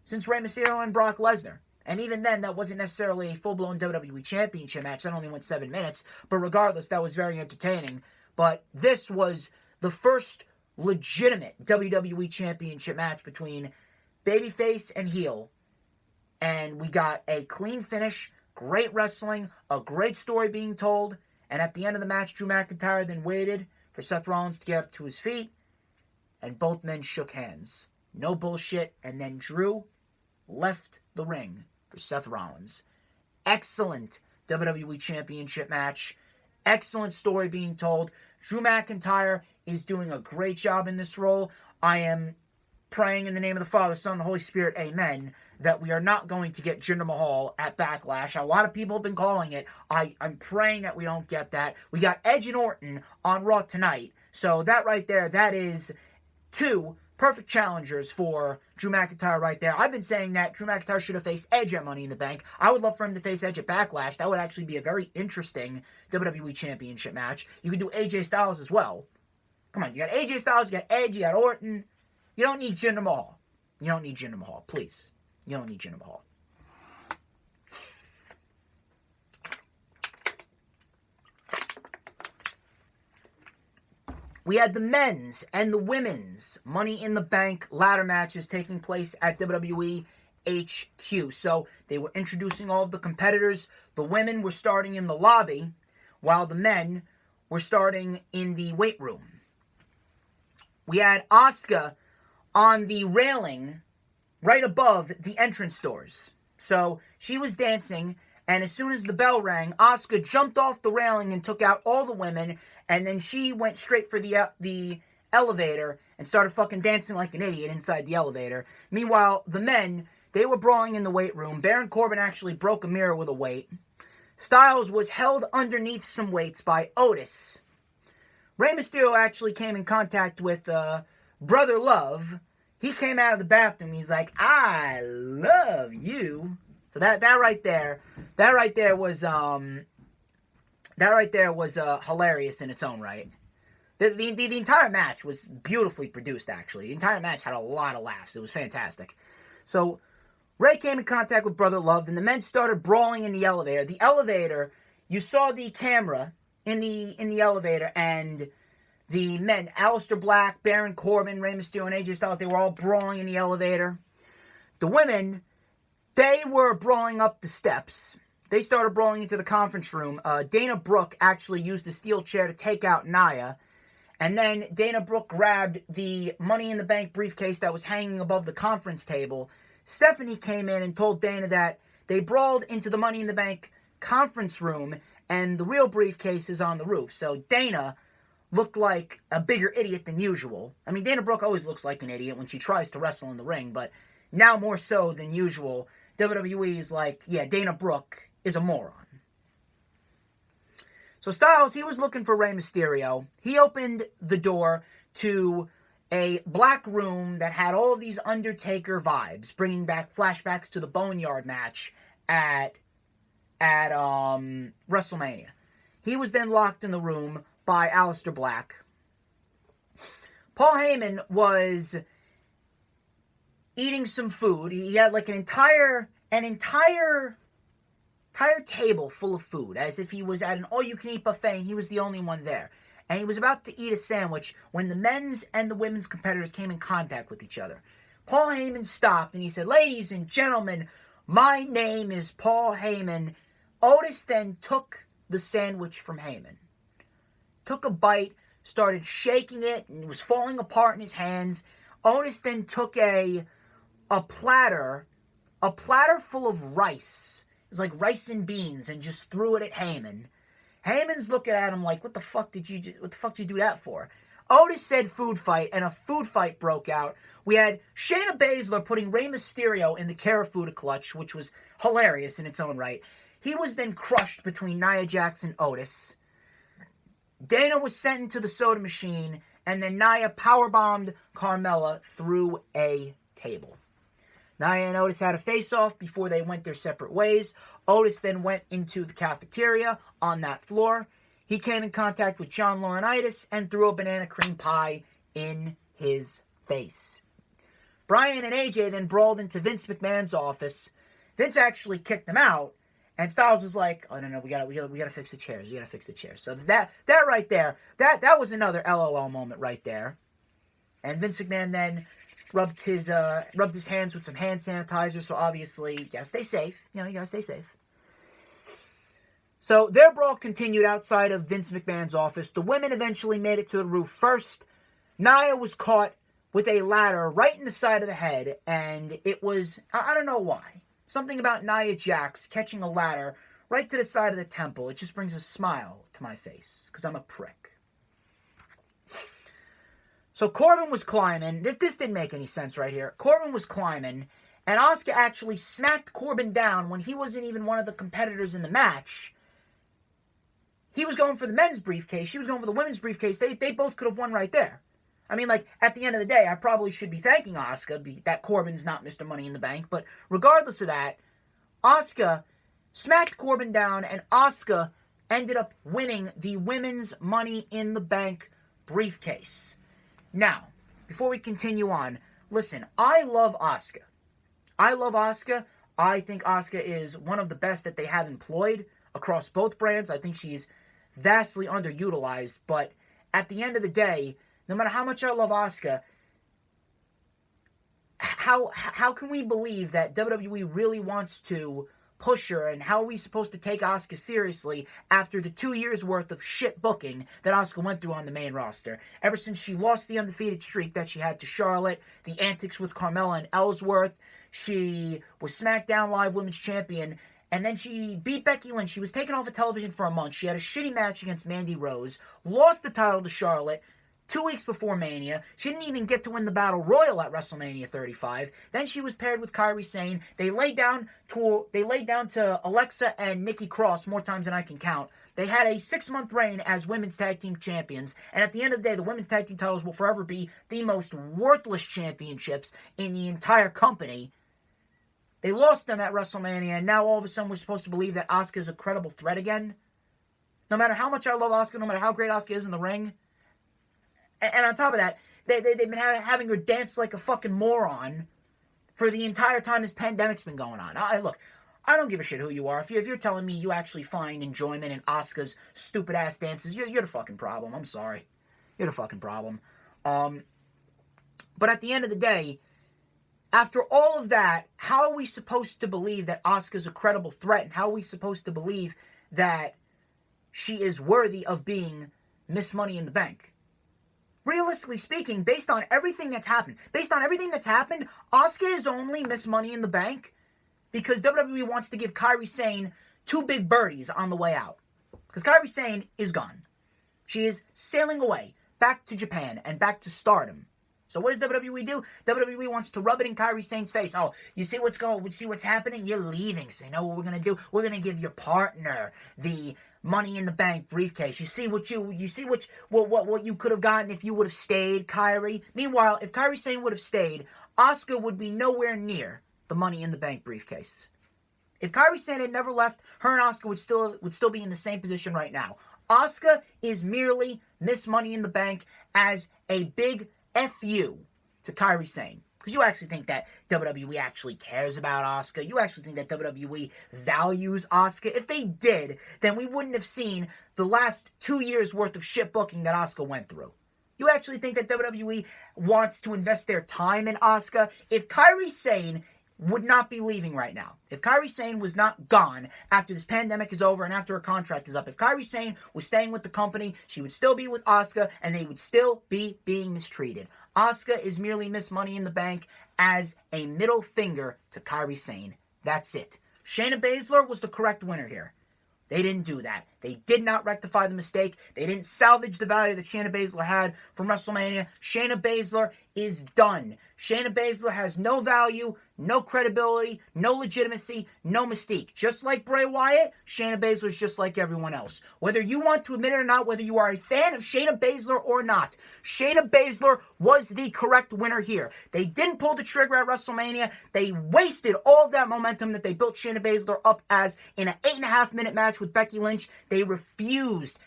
Rey Mysterio and Brock Lesnar. And even then, that wasn't necessarily a full-blown WWE Championship match. That only went 7 minutes. But regardless, that was very entertaining. But this was the first legitimate WWE Championship match between babyface and heel. And we got a clean finish, great wrestling, a great story being told. And at the end of the match, Drew McIntyre then waited for Seth Rollins to get up to his feet. And both men shook hands. No bullshit. And then Drew left the ring for Seth Rollins. Excellent WWE Championship match. Excellent story being told. Drew McIntyre is doing a great job in this role. I am praying in the name of the Father, Son, and the Holy Spirit, amen, that we are not going to get Jinder Mahal at Backlash. A lot of people have been calling it. I'm praying that we don't get that. We got Edge and Orton on Raw tonight. So that right there, that is 2 perfect challengers for Drew McIntyre right there. I've been saying that Drew McIntyre should have faced Edge at Money in the Bank. I would love for him to face Edge at Backlash. That would actually be a very interesting WWE Championship match. You could do AJ Styles as well. Come on, you got AJ Styles, you got Edge, you got Orton. You don't need Jinder Mahal. You don't need Jinder Mahal, please. You don't need Jinder Mahal. We had the men's and the women's Money in the Bank ladder matches taking place at WWE HQ. So they were introducing all of the competitors. The women were starting in the lobby, while the men were starting in the weight room. We had Asuka on the railing right above the entrance doors. So she was dancing, and as soon as the bell rang, Asuka jumped off the railing and took out all the women, and then she went straight for the elevator and started fucking dancing like an idiot inside the elevator. Meanwhile, the men, they were brawling in the weight room. Baron Corbin actually broke a mirror with a weight. Styles was held underneath some weights by Otis. Rey Mysterio actually came in contact with Brother Love. He came out of the bathroom. He's like, I love you. So that right there was hilarious in its own right. The entire match was beautifully produced, actually. The entire match had a lot of laughs. It was fantastic. So Ray came in contact with Brother Love, and the men started brawling in the elevator. The elevator, you saw the camera in the elevator, and the men, Aleister Black, Baron Corbin, Rey Mysterio, and AJ Styles, they were all brawling in the elevator. The women, they were brawling up the steps. They started brawling into the conference room. Dana Brooke actually used a steel chair to take out Nia. And then Dana Brooke grabbed the Money in the Bank briefcase that was hanging above the conference table. Stephanie came in and told Dana that they brawled into the Money in the Bank conference room, and the real briefcase is on the roof. So Dana looked like a bigger idiot than usual. I mean, Dana Brooke always looks like an idiot when she tries to wrestle in the ring, but now more so than usual, WWE is like, yeah, Dana Brooke is a moron. So Styles, he was looking for Rey Mysterio. He opened the door to a black room that had all of these Undertaker vibes, bringing back flashbacks to the Boneyard match at WrestleMania. He was then locked in the room by Aleister Black. Paul Heyman was eating some food. He had like an entire table full of food, as if he was at an all-you-can-eat buffet and he was the only one there. And he was about to eat a sandwich when the men's and the women's competitors came in contact with each other. Paul Heyman stopped and he said, "Ladies and gentlemen, my name is Paul Heyman." Otis then took the sandwich from Heyman, took a bite, started shaking it, and it was falling apart in his hands. Otis then took a platter full of rice. It was like rice and beans, and just threw it at Heyman. Heyman's looking at him like, what the fuck did you do that for? Otis said food fight, and a food fight broke out. We had Shayna Baszler putting Rey Mysterio in the Karafuda clutch, which was hilarious in its own right. He was then crushed between Nia Jax and Otis. Dana was sent into the soda machine, and then Nia powerbombed Carmella through a table. Nia and Otis had a face-off before they went their separate ways. Otis then went into the cafeteria on that floor. He came in contact with John Laurinaitis and threw a banana cream pie in his face. Bryan and AJ then brawled into Vince McMahon's office. Vince actually kicked them out, and Styles was like, "Oh no, we gotta fix the chairs. We gotta fix the chairs." So that right there, that was another LOL moment right there. And Vince McMahon then rubbed his hands with some hand sanitizer. So obviously, you gotta stay safe. You gotta stay safe. So their brawl continued outside of Vince McMahon's office. The women eventually made it to the roof first. Nia was caught with a ladder right in the side of the head, and it was, I don't know why, something about Nia Jax catching a ladder right to the side of the temple. It just brings a smile to my face, because I'm a prick. So Corbin was climbing. This didn't make any sense right here. Corbin was climbing, and Asuka actually smacked Corbin down when he wasn't even one of the competitors in the match. He was going for the men's briefcase. She was going for the women's briefcase. They both could have won right there. I mean, like, at the end of the day, I probably should be thanking Asuka that Corbin's not Mr. Money in the Bank. But regardless of that, Asuka smacked Corbin down, and Asuka ended up winning the women's Money in the Bank briefcase. Now, before we continue on, listen, I love Asuka. I think Asuka is one of the best that they have employed across both brands. I think she's vastly underutilized, but at the end of the day, no matter how much I love Asuka, how can we believe that WWE really wants to push her, and how are we supposed to take Asuka seriously after the 2 years worth of shit booking that Asuka went through on the main roster? Ever since she lost the undefeated streak that she had to Charlotte, the antics with Carmella and Ellsworth, she was SmackDown Live Women's Champion, and then she beat Becky Lynch. She was taken off of television for a month. She had a shitty match against Mandy Rose, lost the title to Charlotte 2 weeks before Mania. She didn't even get to win the Battle Royal at WrestleMania 35. Then she was paired with Kairi Sane. They laid down to Alexa and Nikki Cross more times than I can count. They had a 6-month reign as women's tag team champions, and at the end of the day, the women's tag team titles will forever be the most worthless championships in the entire company. They lost them at WrestleMania, and now all of a sudden we're supposed to believe that Asuka is a credible threat again? No matter how much I love Asuka, no matter how great Asuka is in the ring. And on top of that, they've been having her dance like a fucking moron for the entire time this pandemic's been going on. Look, I don't give a shit who you are. If you're telling me you actually find enjoyment in Asuka's stupid-ass dances, you're the fucking problem. I'm sorry. You're the fucking problem. But at the end of the day, after all of that, how are we supposed to believe that Asuka's a credible threat? And how are we supposed to believe that she is worthy of being Miss Money in the Bank? Realistically speaking, based on everything that's happened, Asuka is only Miss Money in the Bank because WWE wants to give Kairi Sane 2 big birdies on the way out. Because Kairi Sane is gone. She is sailing away, back to Japan and back to stardom. So what does WWE do? WWE wants to rub it in Kairi Sane's face. Oh, you see what's happening? You're leaving. So you know what we're gonna do? We're gonna give your partner the Money in the Bank briefcase. You see what you could have gotten if you would have stayed, Kairi. Meanwhile, if Kairi Sane would have stayed, Asuka would be nowhere near the Money in the Bank briefcase. If Kairi Sane had never left, her and Asuka would still be in the same position right now. Asuka is merely Miss Money in the Bank as a big F you to Kairi Sane. Because you actually think that WWE actually cares about Asuka. You actually think that WWE values Asuka. If they did, then we wouldn't have seen the last 2 years worth of shit booking that Asuka went through. You actually think that WWE wants to invest their time in Asuka? If Kairi Sane would not be leaving right now, if Kairi Sane was not gone after this pandemic is over and after her contract is up, if Kairi Sane was staying with the company, she would still be with Asuka and they would still be being mistreated. Asuka is merely Miss Money in the Bank as a middle finger to Kairi Sane. That's it. Shayna Baszler was the correct winner here. They didn't do that. They did not rectify the mistake. They didn't salvage the value that Shayna Baszler had from WrestleMania. Shayna Baszler is done. Shayna Baszler has no value, no credibility, no legitimacy, no mystique. Just like Bray Wyatt, Shayna Baszler's just like everyone else. Whether you want to admit it or not, whether you are a fan of Shayna Baszler or not, Shayna Baszler was the correct winner here. They didn't pull the trigger at WrestleMania. They wasted all of that momentum that they built Shayna Baszler up as in an 8.5-minute match with Becky Lynch. They refused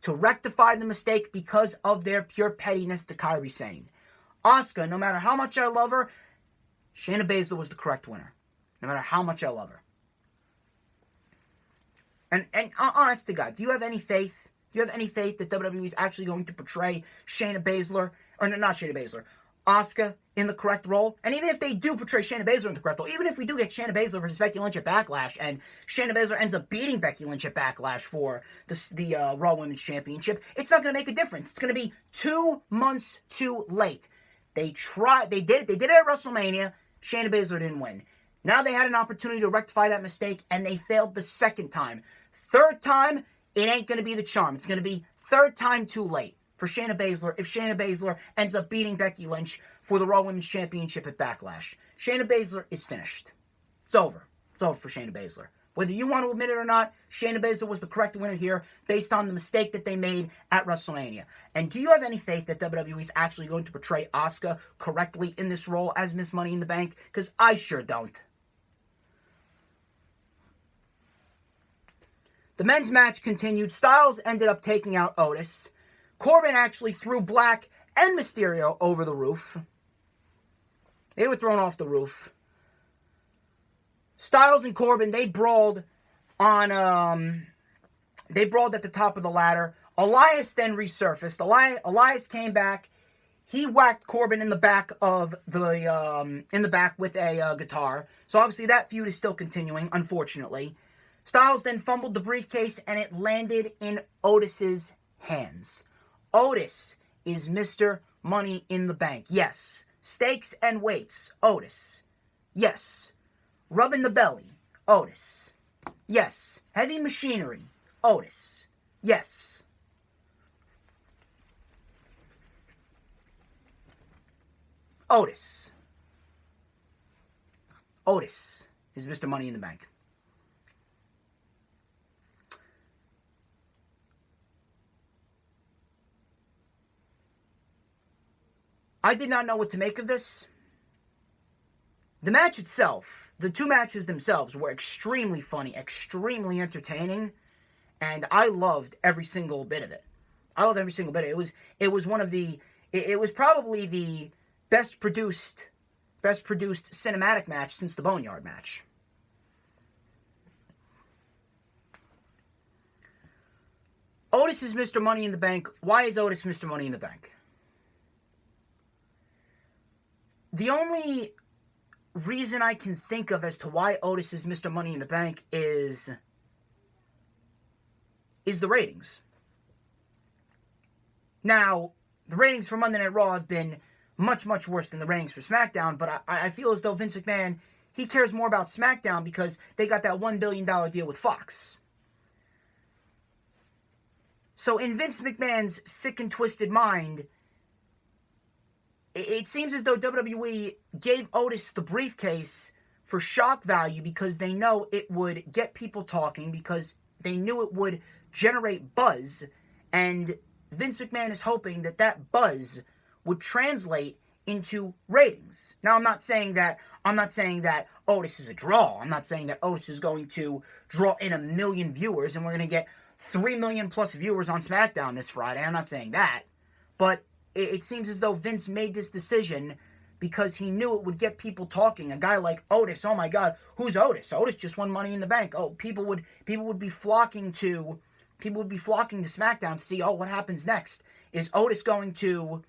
to rectify the mistake because of their pure pettiness to Kairi Sane. Asuka, no matter how much I love her, Shayna Baszler was the correct winner. No matter how much I love her. And honest to God, do you have any faith? Do you have any faith that WWE is actually going to portray Shayna Baszler, or not Shayna Baszler, Asuka in the correct role? And even if they do portray Shayna Baszler in the correct role, even if we do get Shayna Baszler versus Becky Lynch at Backlash, and Shayna Baszler ends up beating Becky Lynch at Backlash for the Raw Women's Championship, it's not going to make a difference. It's going to be 2 months too late. They did it at WrestleMania. Shayna Baszler didn't win. Now they had an opportunity to rectify that mistake, and they failed the second time. Third time, it ain't going to be the charm. It's going to be third time too late for Shayna Baszler if Shayna Baszler ends up beating Becky Lynch for the Raw Women's Championship at Backlash. Shayna Baszler is finished. It's over. It's over for Shayna Baszler. Whether you want to admit it or not, Shayna Baszler was the correct winner here based on the mistake that they made at WrestleMania. And do you have any faith that WWE is actually going to portray Asuka correctly in this role as Miss Money in the Bank? Because I sure don't. The men's match continued. Styles ended up taking out Otis. Corbin actually threw Black and Mysterio over the roof. They were thrown off the roof. Styles and Corbin, they brawled at the top of the ladder. Elias then resurfaced. Elias came back. He whacked Corbin in the back of with a guitar. So obviously that feud is still continuing, unfortunately. Styles then fumbled the briefcase and it landed in Otis's hands. Otis is Mr. Money in the Bank. Yes. Stakes and weights. Otis. Yes. Rubbing the belly. Otis. Yes. Heavy machinery. Otis. Yes. Otis. Otis is Mr. Money in the Bank. I did not know what to make of this. The match itself, the two matches themselves were extremely funny, extremely entertaining, and I loved every single bit of it. I loved every single bit of it. It was probably the best produced cinematic match since the Boneyard match. Otis is Mr. Money in the Bank. Why is Otis Mr. Money in the Bank? The only reason I can think of as to why Otis is Mr. Money in the Bank is the ratings. Now, the ratings for Monday Night Raw have been much, much worse than the ratings for SmackDown, but I feel as though Vince McMahon, he cares more about SmackDown because they got that $1 billion deal with Fox. So in Vince McMahon's sick and twisted mind, it seems as though WWE gave Otis the briefcase for shock value because they know it would get people talking, because they knew it would generate buzz, and Vince McMahon is hoping that that buzz would translate into ratings. Now, I'm not saying that Otis is a draw. I'm not saying that Otis is going to draw in 1 million viewers and we're going to get 3 million plus viewers on SmackDown this Friday. I'm not saying that. But it seems as though Vince made this decision because he knew it would get people talking. A guy like Otis, oh my God, who's Otis? Otis just won Money in the Bank. Oh, people would be flocking to SmackDown to see, oh, what happens next? Is Otis going to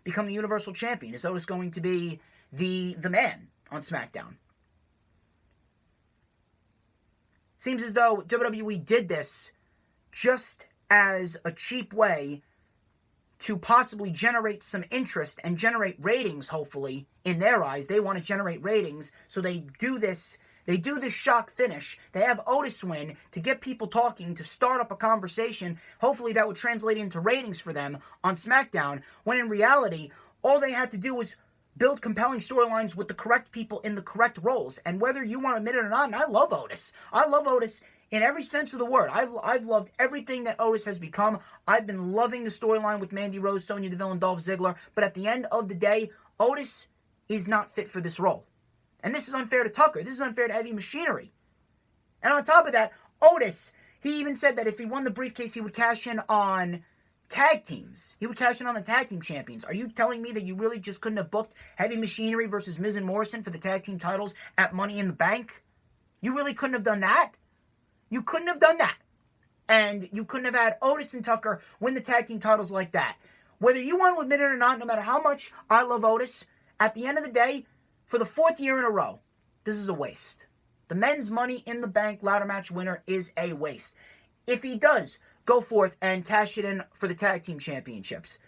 become the Universal Champion? Is Otis going to be the man on SmackDown? Seems as though WWE did this just as a cheap way to possibly generate some interest and generate ratings, hopefully, in their eyes. They want to generate ratings, so they do this shock finish. They have Otis win to get people talking, to start up a conversation. Hopefully that would translate into ratings for them on SmackDown, when in reality, all they had to do was build compelling storylines with the correct people in the correct roles. And whether you want to admit it or not, and I love Otis. I love Otis in every sense of the word. I've loved everything that Otis has become. I've been loving the storyline with Mandy Rose, Sonya Deville, and Dolph Ziggler. But at the end of the day, Otis is not fit for this role. And this is unfair to Tucker. This is unfair to Heavy Machinery. And on top of that, Otis, he even said that if he won the briefcase, he would cash in on tag teams. He would cash in on the tag team champions. Are you telling me that you really just couldn't have booked Heavy Machinery versus Miz and Morrison for the tag team titles at Money in the Bank? You really couldn't have done that? You couldn't have done that. And you couldn't have had Otis and Tucker win the tag team titles like that. Whether you want to admit it or not, no matter how much I love Otis, at the end of the day, for the 4th year in a row, this is a waste. The men's Money in the Bank ladder match winner is a waste. If he does go forth and cash it in for the tag team championships,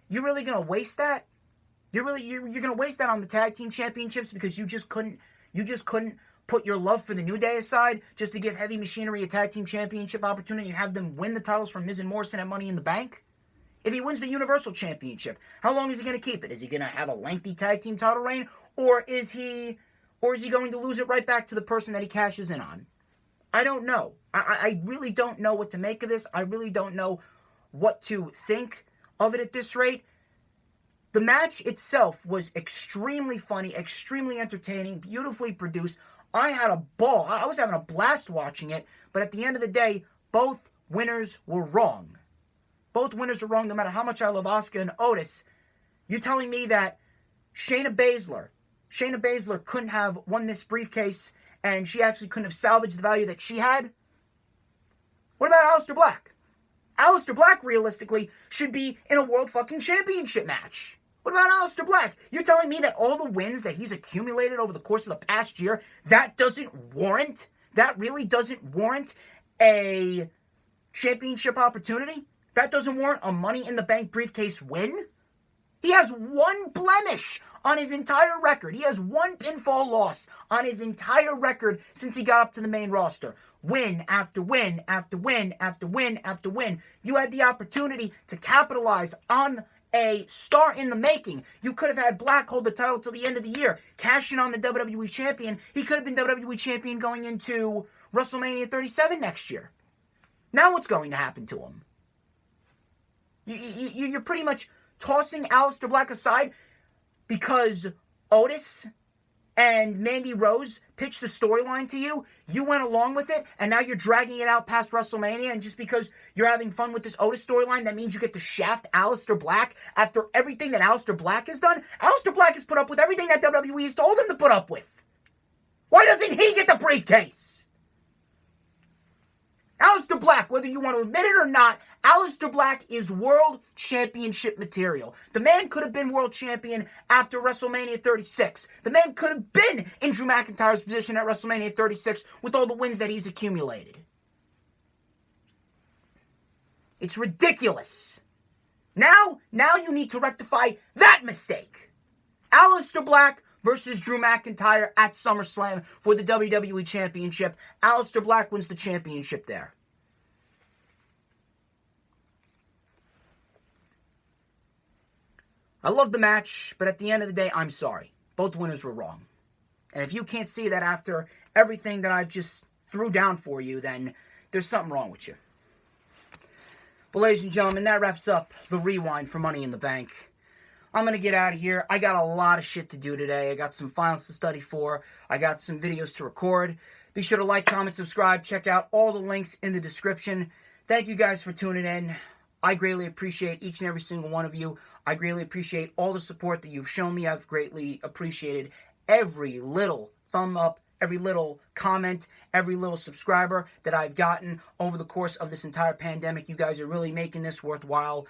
you really going to waste that? You're going to waste that on the tag team championships because you just couldn't put your love for the New Day aside just to give Heavy Machinery a tag team championship opportunity and have them win the titles from Miz and Morrison at Money in the Bank? If he wins the Universal Championship, how long is he going to keep it? Is he going to have a lengthy tag team title reign, or is he going to lose it right back to the person that he cashes in on? I don't know. I really don't know what to make of this. I really don't know what to think of it at this rate. The match itself was extremely funny, extremely entertaining, beautifully produced. I had a ball. I was having a blast watching it, but at the end of the day, both winners were wrong. Both winners were wrong no matter how much I love Asuka and Otis. You're telling me that Shayna Baszler couldn't have won this briefcase and she actually couldn't have salvaged the value that she had? What about Aleister Black? Aleister Black, realistically, should be in a World fucking Championship match. What about Aleister Black? You're telling me that all the wins that he's accumulated over the course of the past year, that really doesn't warrant a championship opportunity? That doesn't warrant a Money in the Bank briefcase win? He has one blemish on his entire record. He has one pinfall loss on his entire record since he got up to the main roster. Win after win after win after win after win. You had the opportunity to capitalize on a star in the making. You could have had Black hold the title till the end of the year, cash in on the WWE Champion. He could have been WWE Champion going into WrestleMania 37 next year. Now what's going to happen to him? You're pretty much tossing Aleister Black aside because Otis and Mandy Rose pitched the storyline to you. You went along with it, and now you're dragging it out past WrestleMania, and just because you're having fun with this Otis storyline, that means you get to shaft Aleister Black after everything that Aleister Black has done? Aleister Black has put up with everything that WWE has told him to put up with. Why doesn't he get the briefcase? Aleister Black, whether you want to admit it or not, Aleister Black is World Championship material. The man could have been World Champion after WrestleMania 36. The man could have been in Drew McIntyre's position at WrestleMania 36 with all the wins that he's accumulated. It's ridiculous. Now you need to rectify that mistake. Aleister Black versus Drew McIntyre at SummerSlam for the WWE Championship. Aleister Black wins the championship there. I love the match, but at the end of the day, I'm sorry. Both winners were wrong. And if you can't see that after everything that I've just threw down for you, then there's something wrong with you. But ladies and gentlemen, that wraps up the rewind for Money in the Bank. I'm going to get out of here. I got a lot of shit to do today. I got some files to study for. I got some videos to record. Be sure to like, comment, subscribe. Check out all the links in the description. Thank you guys for tuning in. I greatly appreciate each and every single one of you. I greatly appreciate all the support that you've shown me. I've greatly appreciated every little thumb up, every little comment, every little subscriber that I've gotten over the course of this entire pandemic. You guys are really making this worthwhile.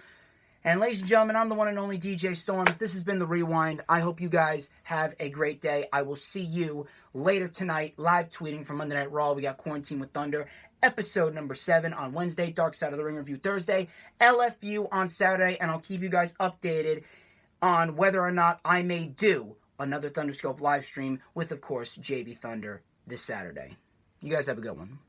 And ladies and gentlemen, I'm the one and only DJ Storms. This has been The Rewind. I hope you guys have a great day. I will see you later tonight, live tweeting from Monday Night Raw. We got Quarantine with Thunder, episode number 7 on Wednesday, Dark Side of the Ring review Thursday, LFU on Saturday, and I'll keep you guys updated on whether or not I may do another Thunderscope live stream with, of course, JB Thunder this Saturday. You guys have a good one.